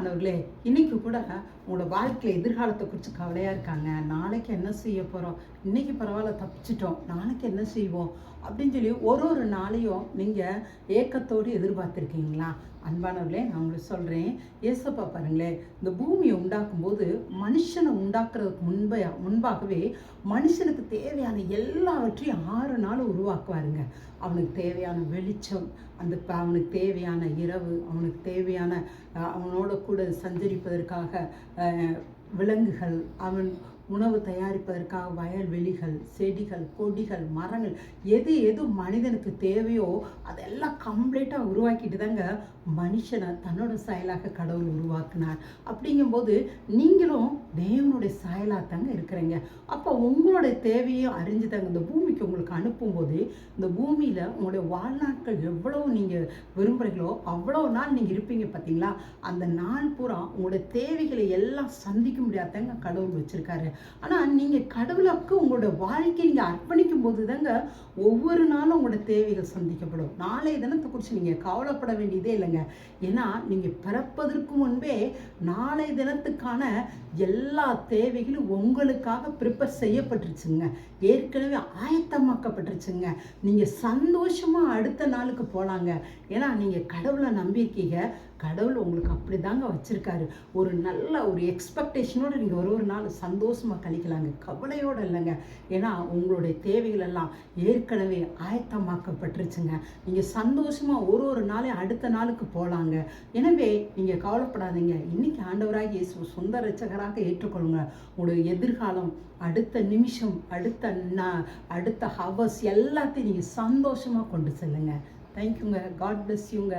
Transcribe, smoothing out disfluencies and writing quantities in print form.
பிரியமானவர்களே, இன்னைக்கு கூட உங்களோட வாழ்க்கையில எதிர்காலத்தை குறித்து கவலையாக இருக்காங்க. நாளைக்கு என்ன செய்ய போகிறோம், இன்னைக்கு பரவாயில்ல தப்பிச்சிட்டோம், நாளைக்கு என்ன செய்வோம் அப்படின்னு சொல்லி ஒரு ஒரு நாளையும் நீங்கள் ஏக்கத்தோடு எதிர்பார்த்துருக்கீங்களா? அன்பானவர்களே, நான் உங்களுக்கு சொல்கிறேன், ஏசப்பா பாருங்களேன், இந்த பூமியை உண்டாக்கும் போது மனுஷனை உண்டாக்குறதுக்கு முன்பாகவே மனுஷனுக்கு தேவையான எல்லாவற்றையும் 6 நாள் உருவாக்குவாருங்க. அவனுக்கு தேவையான வெளிச்சம், அவனுக்கு தேவையான இரவு, அவனுக்கு தேவையான அவனோட கூட சஞ்சரிப்பதற்காக விலங்குகள், அவன் உணவு தயாரிப்பதற்காக வயல்வெளிகள், செடிகள், கொடிகள், மரங்கள், எது எது மனிதனுக்கு தேவையோ அதெல்லாம் கம்ப்ளீட்டாக உருவாக்கிட்டு தாங்க மனுஷனை தன்னோட சாயலாக கடவுள் உருவாக்குனார். அப்படிங்கும்போது நீங்களும் தேவனுடைய சாயலாக தாங்க இருக்கிறீங்க. அப்போ உங்களுடைய தேவையும் அறிஞ்சு தாங்க இந்த பூமிக்கு உங்களுக்கு அனுப்பும்போது, இந்த பூமியில் உங்களுடைய வாழ்நாட்கள் எவ்வளோ நீங்கள் விரும்புகிறீங்களோ அவ்வளோ நாள் நீங்கள் இருப்பீங்க. பார்த்தீங்களா? அந்த நாள் பூரா உங்களுடைய தேவைகளை எல்லாம் சந்திக்க முடியாதாங்க கடவுள் வச்சுருக்காரு. ஆனால் நீங்கள் கடவுளுக்கு உங்களோட வாழ்க்கையை நீங்கள் அர்ப்பணிக்கும் போது தாங்க ஒவ்வொரு நாளும் உங்களோட தேவைகள் சந்திக்கப்படும். நாளைய தினத்தை குறித்து நீங்கள் கவலைப்பட வேண்டியதே இல்லைங்க. ஏன்னா நீங்கள் பிறப்பதற்கு முன்பே நாளைய தினத்துக்கான எல்லா தேவைகளும் உங்களுக்காக ப்ரிப்பேர் செய்யப்பட்டுருச்சுங்க, ஏற்கனவே ஆயத்தமாக்கப்பட்டுருச்சுங்க. நீங்கள் சந்தோஷமாக அடுத்த நாளுக்கு போகலாங்க. ஏன்னா நீங்கள் கடவுளை நம்பியிருக்கீங்க. கடவுள் உங்களுக்கு அப்படி தாங்க வச்சுருக்காரு. ஒரு நல்ல ஒரு எக்ஸ்பெக்டேஷனோடு நீங்கள் ஒரு நாள் சந்தோஷமாக கழிக்கலாங்க, கவலையோடு இல்லைங்க. ஏன்னா உங்களுடைய தேவைகள் எல்லாம் ஏற்கனவே ஆயத்தமாக்கப்பட்டுருச்சுங்க. நீங்கள் சந்தோஷமாக ஒரு நாளையும் அடுத்த நாளுக்கு போகலாங்க. எனவே நீங்கள் கவலைப்படாதீங்க. இன்றைக்கி ஆண்டவராக இயேசு சொந்த இரட்சகராக ஏற்றுக்கொள்ளுங்க. உங்களுடைய எதிர்காலம், அடுத்த நிமிஷம், அடுத்த ஹவர்ஸ் எல்லாத்தையும் நீங்கள் சந்தோஷமாக கொண்டு செல்லுங்க. தேங்க்யூங்க. காட் பிளஸ் யூங்க.